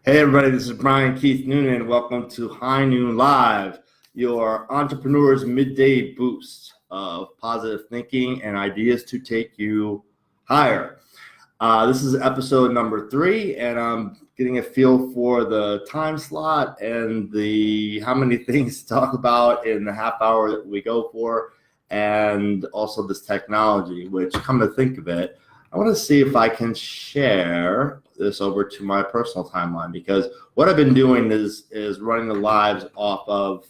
Hey everybody, this is Brian Keith Noonan. Welcome to High Noon Live, your entrepreneur's midday boost of positive thinking and ideas to take you higher. This is episode number 3, and I'm getting a feel for the time slot and the how many things to talk about in the half hour that we go for, and also this technology, which, come to think of it, I want to see if I can share this over to my personal timeline, because what I've been doing is running the lives off of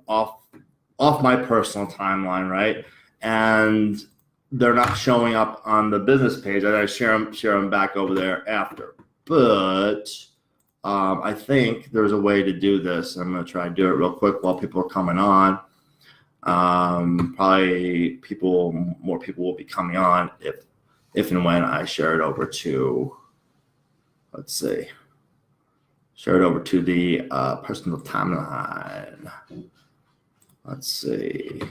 off my personal timeline, right? And they're not showing up on the business page. I share them back over there after. But I think there's a way to do this. I'm going to try and do it real quick while people are coming on. Probably more people will be coming on if and when I share it over to, share it over to the personal timeline. Let's see.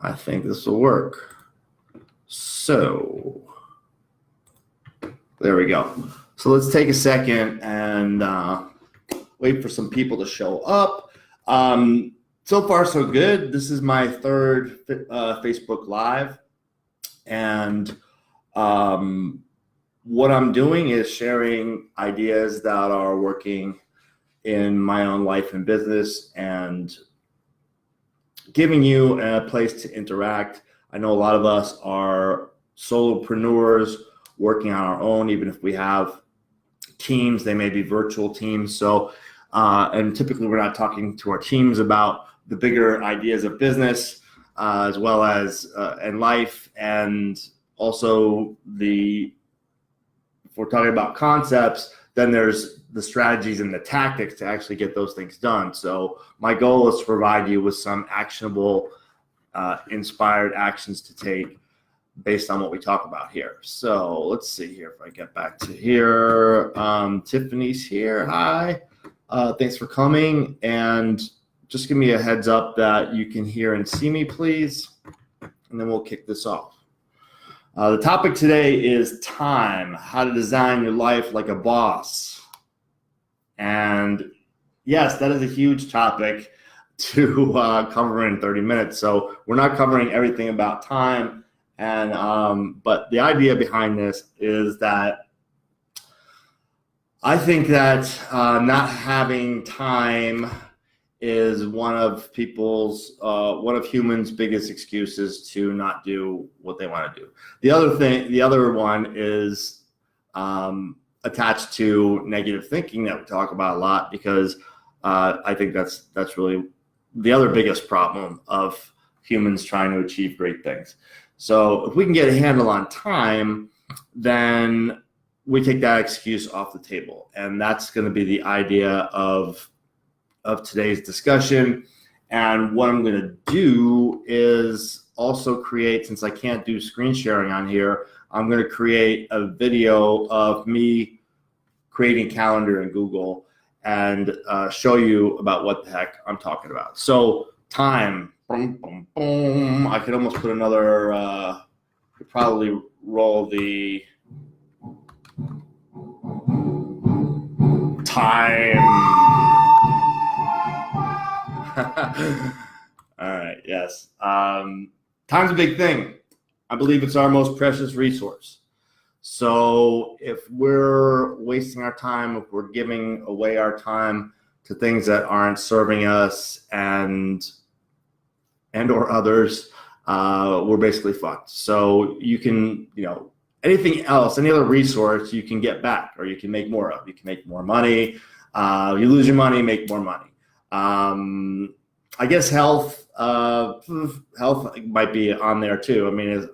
I think this will work. So there we go. So let's take a second and wait for some people to show up. So far, so good. This is my third Facebook Live. And what I'm doing is sharing ideas that are working in my own life and business and giving you a place to interact. I know a lot of us are solopreneurs working on our own, even if we have teams, they may be virtual teams. So, and typically we're not talking to our teams about the bigger ideas of business, as well as in life, and also if we're talking about concepts, then there's the strategies and the tactics to actually get those things done. So my goal is to provide you with some actionable, inspired actions to take based on what we talk about here. So let's see here if I get back to here. Tiffany's here. Hi. Thanks for coming. And just give me a heads up that you can hear and see me, please, and then we'll kick this off. The topic today is time, how to design your life like a boss. And yes, that is a huge topic to cover in 30 minutes. So we're not covering everything about time. And but the idea behind this is that I think that not having time is one of humans' biggest excuses to not do what they want to do. The other one is attached to negative thinking that we talk about a lot, because I think that's really the other biggest problem of humans trying to achieve great things. So if we can get a handle on time, then we take that excuse off the table, and that's going to be the idea of today's discussion. And what I'm going to do is also create, since I can't do screen sharing on here, I'm going to create a video of me creating a calendar in Google and show you about what the heck I'm talking about. So time, boom, boom, boom. I could almost put another, could probably roll the time. All right, yes. Time's a big thing. I believe it's our most precious resource. So if we're wasting our time, if we're giving away our time to things that aren't serving us and or others, we're basically fucked. So you can, anything else, any other resource you can get back, or you can make more of. You can make more money. You lose your money, make more money. I guess health might be on there too. I mean,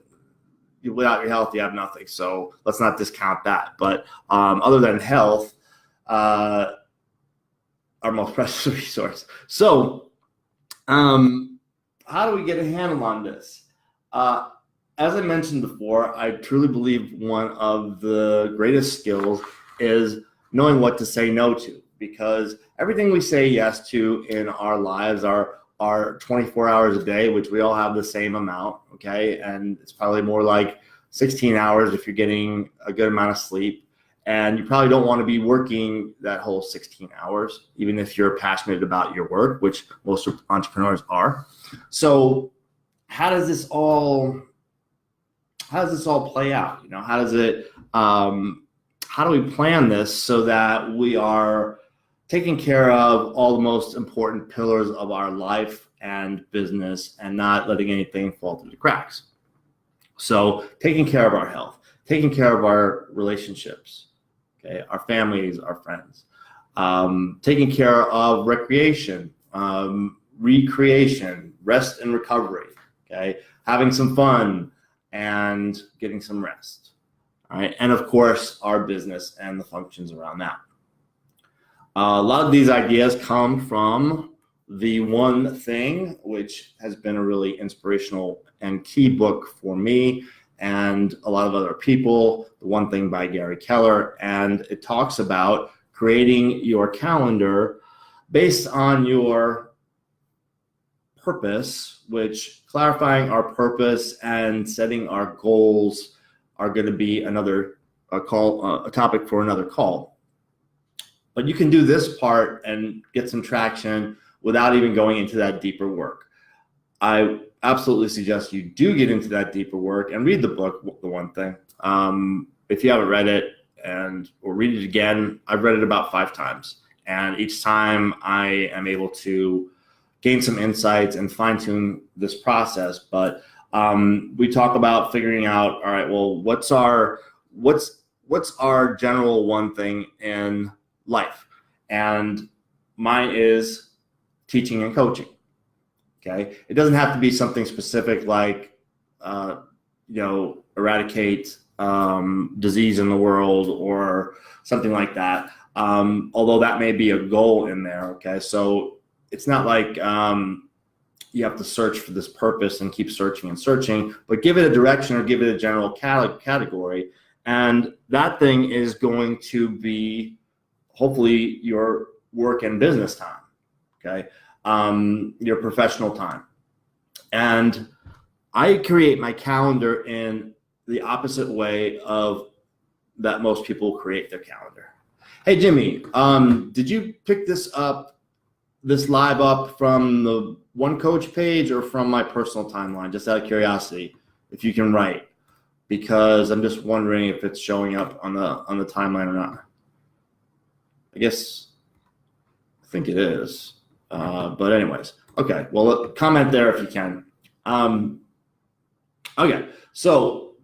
without your health, you have nothing. So let's not discount that. But other than health, our most precious resource. So how do we get a handle on this? As I mentioned before, I truly believe one of the greatest skills is knowing what to say no to, because everything we say yes to in our lives are 24 hours a day, which we all have the same amount, okay? And it's probably more like 16 hours if you're getting a good amount of sleep. And you probably don't want to be working that whole 16 hours, even if you're passionate about your work, which most entrepreneurs are. So how does this all play out? How do we plan this so that we are taking care of all the most important pillars of our life and business and not letting anything fall through the cracks? So taking care of our health, taking care of our relationships, okay, our families, our friends, taking care of recreation, recreation, rest and recovery, okay, having some fun and getting some rest, all right, and of course our business and the functions around that. A lot of these ideas come from The One Thing, which has been a really inspirational and key book for me and a lot of other people, The One Thing by Gary Keller. And it talks about creating your calendar based on your purpose, which clarifying our purpose and setting our goals are going to be a topic for another call. But you can do this part and get some traction without even going into that deeper work. I absolutely suggest you do get into that deeper work and read the book, The One Thing. If you haven't read it or read it again, I've read it about 5 times. And each time I am able to gain some insights and fine tune this process. But we talk about figuring out, all right, well, what's our general one thing in life? And mine is teaching and coaching. Okay, it doesn't have to be something specific like eradicate disease in the world or something like that, although that may be a goal in there. Okay, so it's not like you have to search for this purpose and keep searching and searching, but give it a direction or give it a general category, and that thing is going to be hopefully your work and business time, okay, your professional time. And I create my calendar in the opposite way of that most people create their calendar. Hey, Jimmy, did you pick this live up from the One Coach page or from my personal timeline? Just out of curiosity, if you can write, because I'm just wondering if it's showing up on the timeline or not. I think it is. But anyways, okay. Well, comment there if you can. Okay, so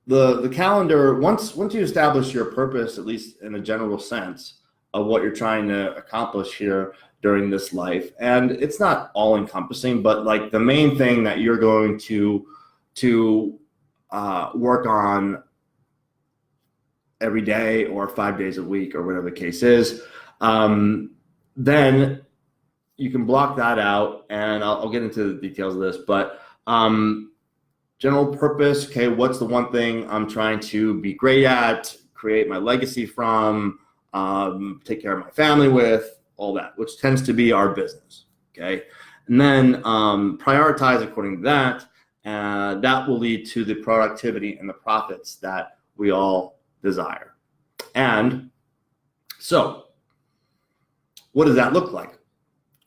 the calendar, once you establish your purpose, at least in a general sense of what you're trying to accomplish here during this life, and it's not all encompassing, but like the main thing that you're going to work on every day or 5 days a week or whatever the case is, then you can block that out, and I'll get into the details of this, but general purpose, okay, what's the one thing I'm trying to be great at, create my legacy from, take care of my family with, all that, which tends to be our business, okay? And then prioritize according to that, and that will lead to the productivity and the profits that we all desire. And so what does that look like?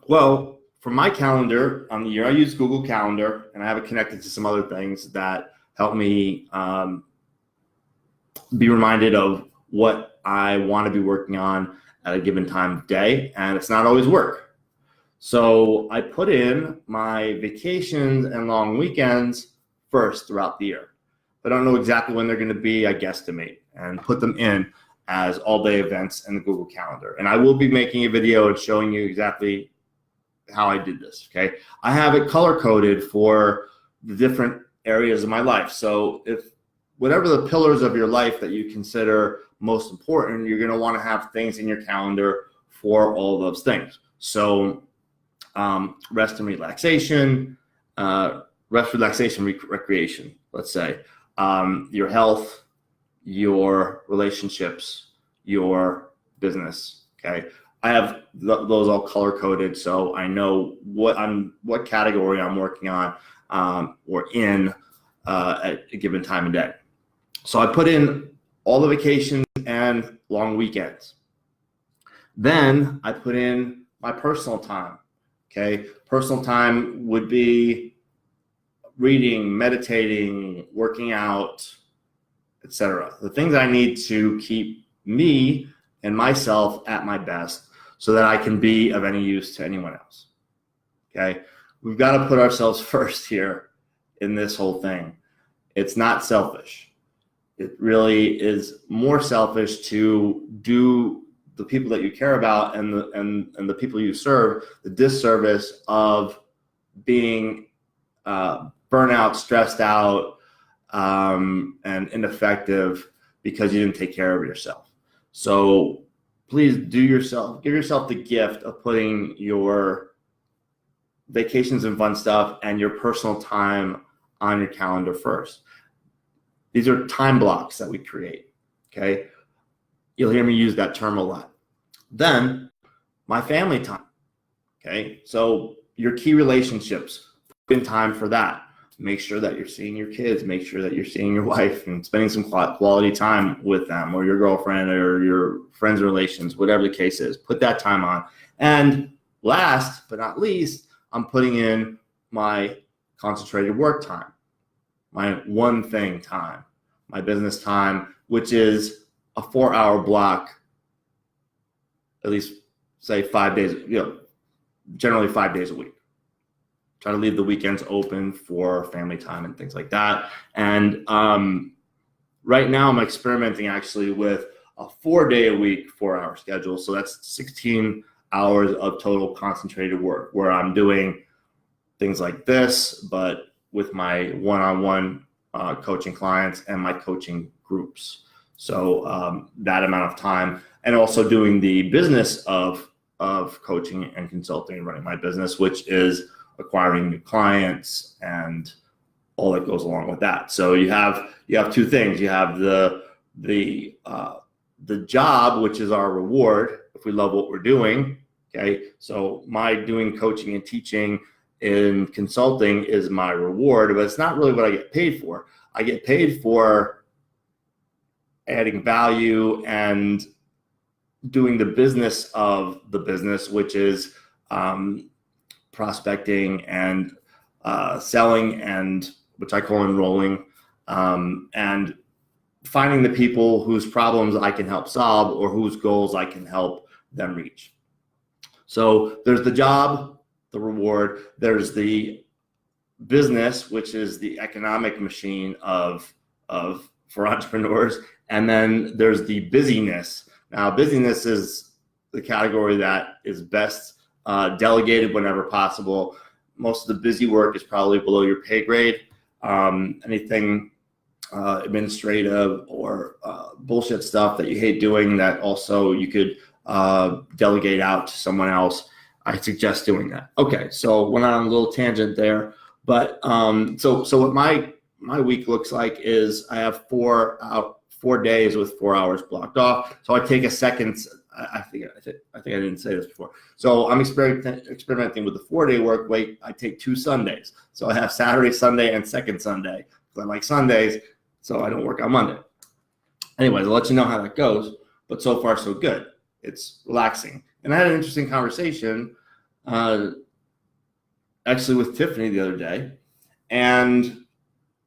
Well, for my calendar on the year, I use Google Calendar, and I have it connected to some other things that help me be reminded of what I want to be working on at a given time of day, and it's not always work. So I put in my vacations and long weekends first throughout the year. If I don't know exactly when they're going to be, I guesstimate and put them in as all-day events in the Google Calendar. And I will be making a video and showing you exactly how I did this, okay? I have it color-coded for the different areas of my life. So if whatever the pillars of your life that you consider most important, you're gonna wanna have things in your calendar for all those things. So rest and relaxation, recreation, let's say, your health, your relationships, your business, okay? I have those all color coded, so I know what category I'm working on or in at a given time of day. So I put in all the vacations and long weekends. Then I put in my personal time. Okay, personal time would be reading, meditating, working out, etc. The things I need to keep me and myself at my best so that I can be of any use to anyone else. Okay, we've got to put ourselves first here in this whole thing. It's not selfish. It really is more selfish to do the people that you care about and the people you serve the disservice of being burnout, stressed out, and ineffective because you didn't take care of yourself. So please give yourself the gift of putting your vacations and fun stuff and your personal time on your calendar first. These are time blocks that we create, okay? You'll hear me use that term a lot. Then, my family time, okay? So your key relationships, put in time for that. Make sure that you're seeing your kids. Make sure that you're seeing your wife and spending some quality time with them, or your girlfriend or your friends' relations, whatever the case is. Put that time on. And last but not least, I'm putting in my concentrated work time, my one thing time, my business time, which is a 4-hour block, at least say 5 days, generally 5 days a week. Try to leave the weekends open for family time and things like that. And right now I'm experimenting actually with a 4-day-a-week, 4-hour schedule. So that's 16 hours of total concentrated work where I'm doing things like this, but with my one-on-one coaching clients and my coaching groups. So that amount of time, and also doing the business of coaching and consulting and running my business, which is acquiring new clients and all that goes along with that. So you have two things. You have the job, which is our reward if we love what we're doing. Okay, so my doing coaching and teaching in consulting is my reward, but it's not really what I get paid for. I get paid for adding value and doing the business of the business, which is prospecting and selling, and which I call enrolling, and finding the people whose problems I can help solve or whose goals I can help them reach. So there's the job, the reward, there's the business, which is the economic machine for entrepreneurs, and then there's the busyness. Now, busyness is the category that is best delegated whenever possible. Most of the busy work is probably below your pay grade. Anything administrative or bullshit stuff that you hate doing that also you could delegate out to someone else, I suggest doing that. Okay, so went on a little tangent there, but so what my week looks like is I have 4 days with 4 hours blocked off. So I take a second. I think I didn't say this before. So I'm experimenting with the 4-day work week. I take 2 Sundays. So I have Saturday, Sunday, and second Sunday. I like Sundays, so I don't work on Monday. Anyways, I'll let you know how that goes. But so far, so good. It's relaxing. And I had an interesting conversation actually with Tiffany the other day. And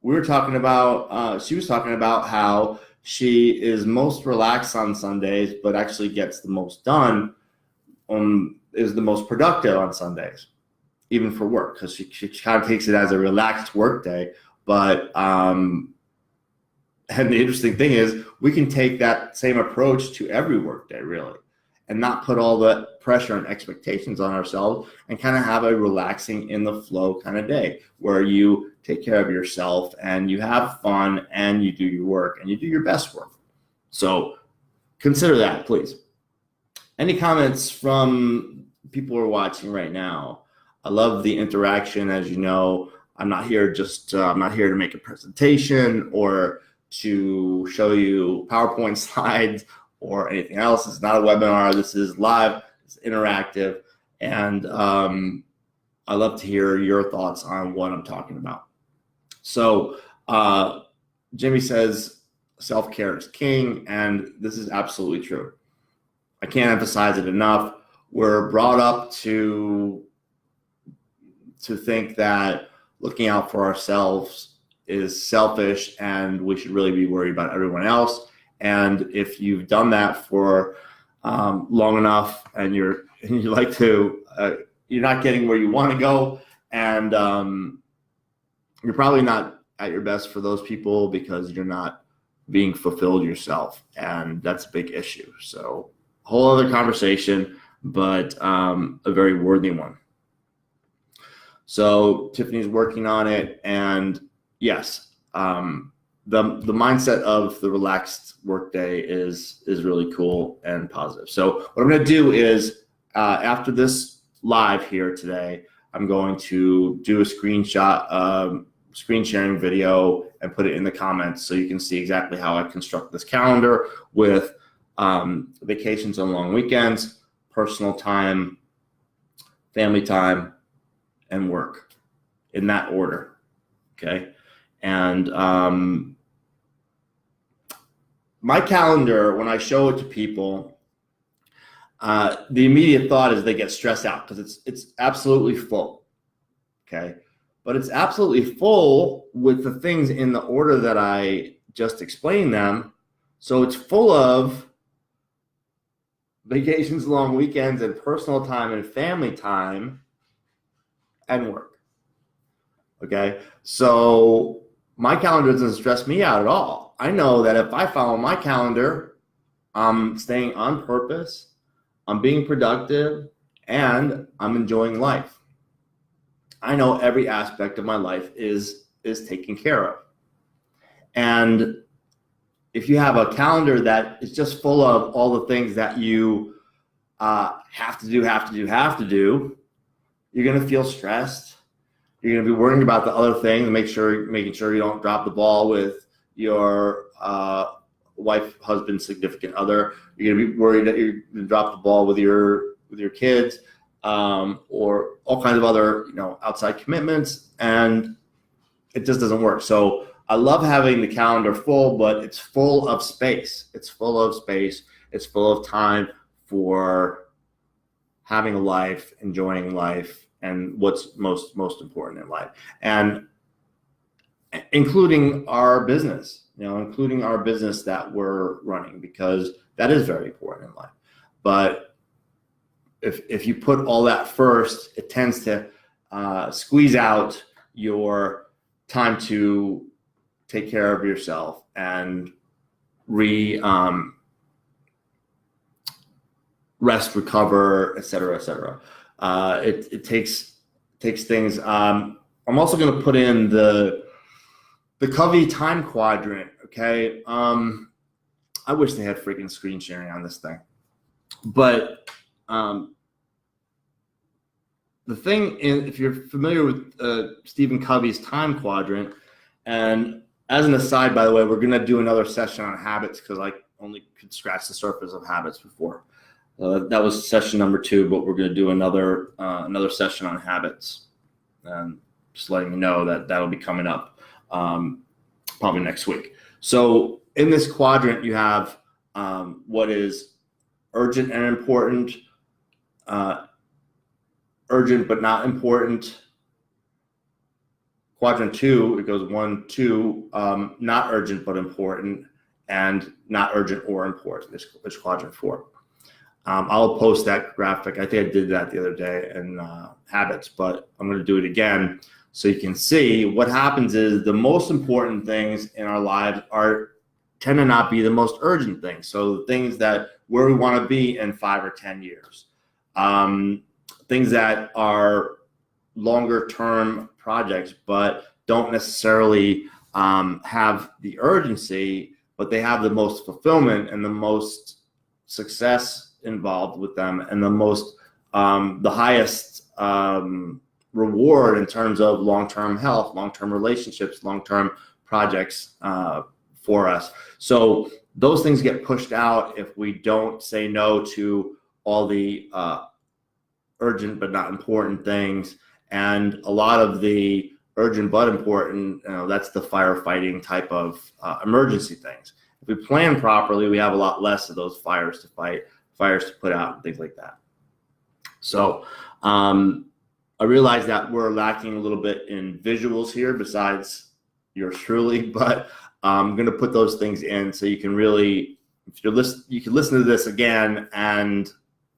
we were talking about, she was talking about how she is most relaxed on Sundays, but actually gets the most done, is the most productive on Sundays, even for work, because she kind of takes it as a relaxed work day. But and the interesting thing is we can take that same approach to every work day, really, and not put all the pressure and expectations on ourselves, and kind of have a relaxing, in the flow kind of day where you take care of yourself and you have fun and you do your work and you do your best work. So consider that, please. Any comments from people who are watching right now? I love the interaction. As you know, I'm not here to make a presentation or to show you PowerPoint slides or anything else. It's not a webinar. This is live, it's interactive, and I love to hear your thoughts on what I'm talking about. So Jimmy says, self-care is king, and this is absolutely true. I can't emphasize it enough. We're brought up to think that looking out for ourselves is selfish and we should really be worried about everyone else. And if you've done that for long enough and you like to, you're not getting where you want to go, and you're probably not at your best for those people because you're not being fulfilled yourself, and that's a big issue. So a whole other conversation, but a very worthy one. So Tiffany's working on it, and yes, the mindset of the relaxed workday is really cool and positive. So what I'm going to do is after this live here today, I'm going to do a screen sharing video and put it in the comments so you can see exactly how I construct this calendar with vacations on long weekends, personal time, family time, and work, in that order. Okay. And my calendar, when I show it to people, the immediate thought is they get stressed out because it's absolutely full. Okay. But it's absolutely full with the things in the order that I just explained them. So it's full of vacations, long weekends, and personal time and family time and work. Okay. So my calendar doesn't stress me out at all. I know that if I follow my calendar, I'm staying on purpose, I'm being productive, and I'm enjoying life. I know every aspect of my life is taken care of. And if you have a calendar that is just full of all the things that you have to do, you're going to feel stressed. You're going to be worrying about the other things, making sure you don't drop the ball with your wife, husband, significant other. You're going to be worried that you're going to drop the ball with your kids, or all kinds of other outside commitments, and it just doesn't work. So I love having the calendar full, but it's full of space. It's full of space. It's full of time for having a life, enjoying life, and what's most important in life, and including our business, including our business that we're running, because that is very important in life. But if you put all that first, it tends to squeeze out your time to take care of yourself and rest, recover, et cetera, et cetera. It takes things. I'm also going to put in the Covey time quadrant. Okay. I wish they had freaking screen sharing on this thing, but the thing is, if you're familiar with Stephen Covey's time quadrant, and as an aside, by the way, we're going to do another session on habits because I only could scratch the surface of habits before. That was session number 2, but we're going to do another session on habits, and just letting you know that that'll be coming up probably next week. So in this quadrant, you have what is urgent and important, urgent but not important. Quadrant 2, it goes 1, 2, not urgent but important, and not urgent or important. This quadrant 4. I'll post that graphic. I think I did that the other day in habits, but I'm going to do it again so you can see what happens is the most important things in our lives tend to not be the most urgent things. So the things that where we want to be in 5 or 10 years, things that are longer term projects, but don't necessarily have the urgency, but they have the most fulfillment and the most success involved with them, and the highest reward in terms of long-term health, long-term relationships, long-term projects for us. So those things get pushed out if we don't say no to all the urgent but not important things, and a lot of the urgent but important, that's the firefighting type of emergency things. If we plan properly, we have a lot less of those fires to fight, fires to put out, and things like that. So I realize that we're lacking a little bit in visuals here besides yours truly, but I'm going to put those things in so you can really, if you're you can listen to this again and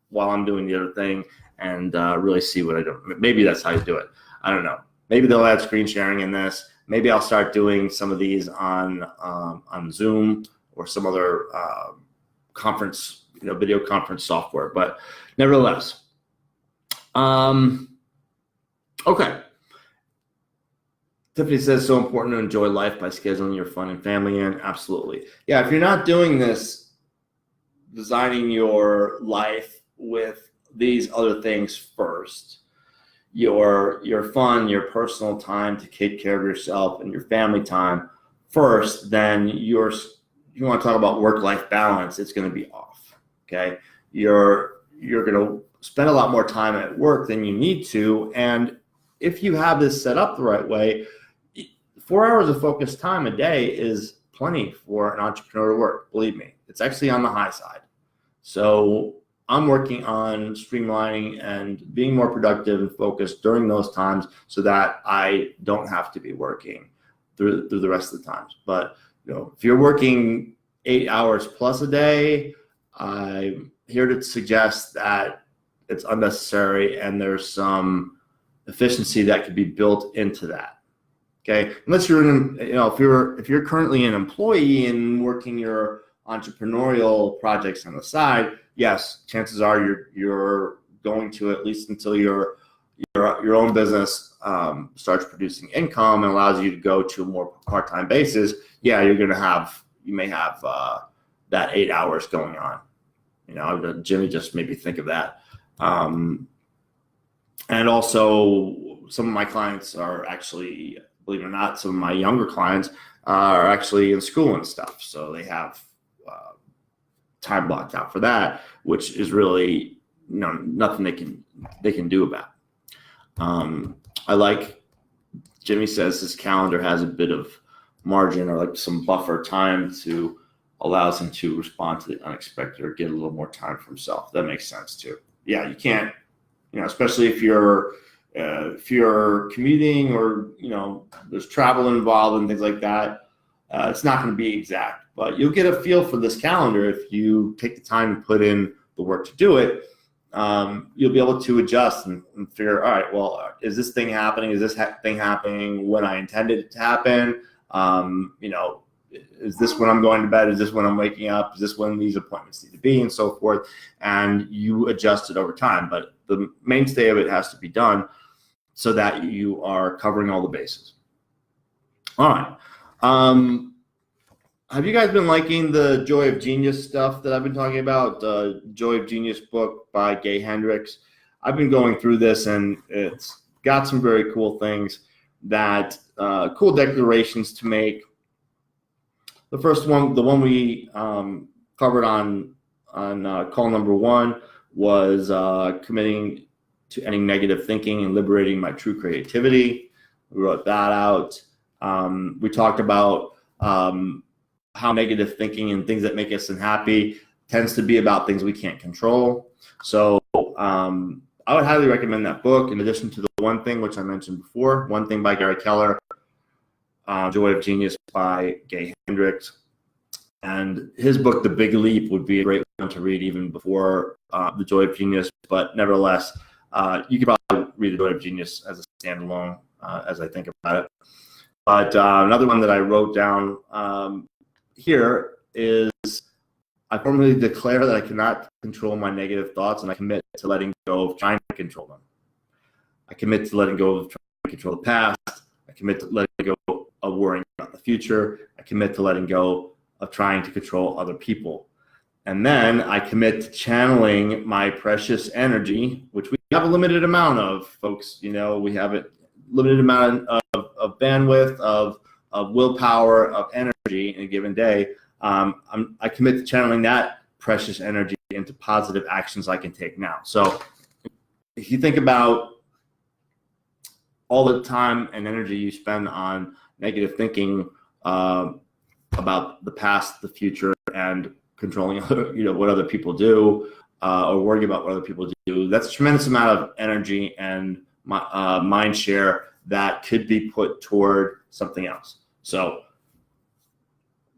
while I'm doing the other thing and really see what I do. Maybe that's how you do it. I don't know. Maybe they'll add screen sharing in this. Maybe I'll start doing some of these on Zoom or some other conference, video conference software. But nevertheless, okay. Tiffany says, so important to enjoy life by scheduling your fun and family in. Absolutely. Yeah, if you're not doing this, designing your life with these other things first, your fun, your personal time to take care of yourself and your family time first, then you want to talk about work-life balance, it's going to be off. Okay, you're going to spend a lot more time at work than you need to, and if you have this set up the right way, 4 hours of focused time a day is plenty for an entrepreneur to work. Believe me, it's actually on the high side. So I'm working on streamlining and being more productive and focused during those times so that I don't have to be working through the rest of the times. But if you're working 8 hours plus a day, I'm here to suggest that it's unnecessary and there's some efficiency that could be built into that. Okay, unless you're if you're currently an employee and working your entrepreneurial projects on the side, yes, chances are you're going to, at least until your own business starts producing income and allows you to go to a more part-time basis. Yeah, you may have that 8 hours going on. Jimmy just made me think of that. And also, some of my clients are actually, believe it or not, some of my younger clients are actually in school and stuff. So they have time blocked out for that, which is really nothing they can do about. I like Jimmy says his calendar has a bit of margin or like some buffer time to allows him to respond to the unexpected or get a little more time for himself. That makes sense too. Yeah, you can't, especially if you're commuting or there's travel involved and things like that. It's not going to be exact, but you'll get a feel for this calendar if you take the time to put in the work to do it. You'll be able to adjust and figure, all right, well, is this thing happening? Is this thing happening when I intended it to happen? Is this when I'm going to bed? Is this when I'm waking up? Is this when these appointments need to be, and so forth? And you adjust it over time. But the mainstay of it has to be done so that you are covering all the bases. All right. Have you guys been liking the Joy of Genius stuff that I've been talking about? The Joy of Genius book by Gay Hendricks. I've been going through this, and it's got some very cool things cool declarations to make. The first one, the one we covered on call number 1, was committing to ending negative thinking and liberating my true creativity. We wrote that out. We talked about how negative thinking and things that make us unhappy tends to be about things we can't control. So I would highly recommend that book, in addition to the One Thing, which I mentioned before, One Thing by Gary Keller, Joy of Genius by Gay Hendricks. And his book, The Big Leap, would be a great one to read even before The Joy of Genius. But nevertheless, you could probably read The Joy of Genius as a standalone as I think about it. But another one that I wrote down here is, I formally declare that I cannot control my negative thoughts, and I commit to letting go of trying to control them. I commit to letting go of trying to control the past. I commit to letting go of worrying about the future. I commit to letting go of trying to control other people. And then I commit to channeling my precious energy, which we have a limited amount of, folks. We have a limited amount of bandwidth, of willpower, of energy in a given day. I commit to channeling that precious energy into positive actions I can take now. So if you think about all the time and energy you spend on negative thinking, about the past, the future, and controlling what other people do, or worrying about what other people do. That's a tremendous amount of energy and mind share that could be put toward something else. So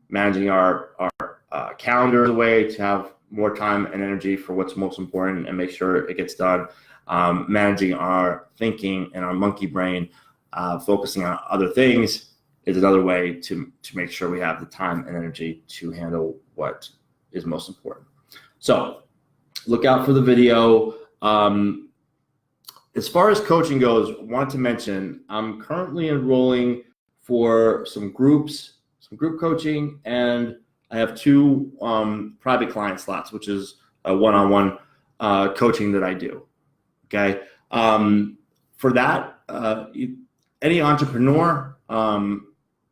managing our calendar is a way to have more time and energy for what's most important and make sure it gets done. Managing our thinking and our monkey brain, focusing on other things, is another way to make sure we have the time and energy to handle what is most important. So look out for the video. As far as coaching goes, I wanted to mention I'm currently enrolling for some group coaching, and I have 2 private client slots, which is a one-on-one coaching that I do. Okay. For that, any entrepreneur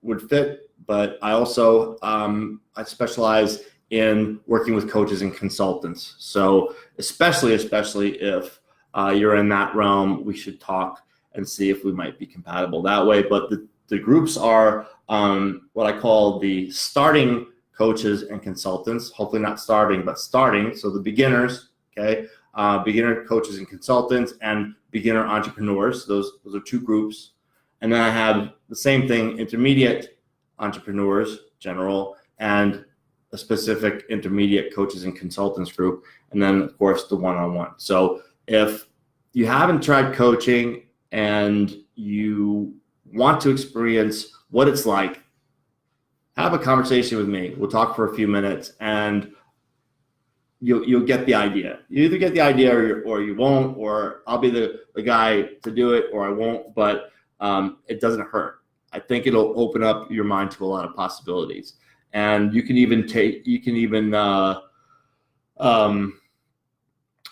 would fit, but I also I specialize in working with coaches and consultants. So especially if you're in that realm, we should talk and see if we might be compatible that way. But the groups are what I call the starting coaches and consultants. Hopefully not starting, but starting. So the beginners, okay, beginner coaches and consultants, and beginner entrepreneurs. Those are 2 groups. And then I have the same thing, intermediate entrepreneurs, general, and a specific intermediate coaches and consultants group. And then, of course, the one-on-one. So if you haven't tried coaching and you want to experience what it's like, have a conversation with me. We'll talk for a few minutes, and you'll get the idea. You either get the idea or you won't, or I'll be the guy to do it, or I won't. But it doesn't hurt. I think it'll open up your mind to a lot of possibilities, and you can even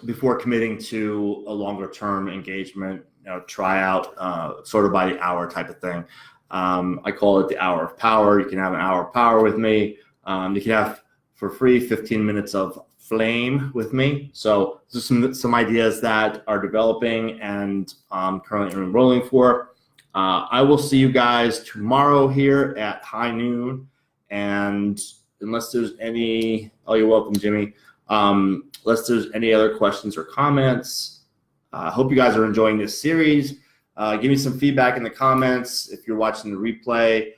before committing to a longer term engagement, try out sort of by the hour type of thing. I call it the hour of power. You can have an hour of power with me. You can have for free 15 minutes of flame with me. So just some ideas that are developing and currently enrolling for. I will see you guys tomorrow here at high noon. And unless there's any, you're welcome, Jimmy. Unless there's any other questions or comments, I hope you guys are enjoying this series. Give me some feedback in the comments. If you're watching the replay,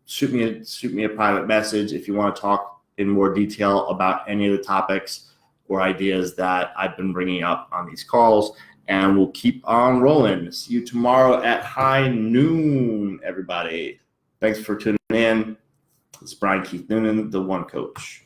shoot me a private message if you want to talk in more detail about any of the topics or ideas that I've been bringing up on these calls. And we'll keep on rolling. See you tomorrow at high noon, everybody. Thanks for tuning in. It's Brian Keith Noonan, the One Coach.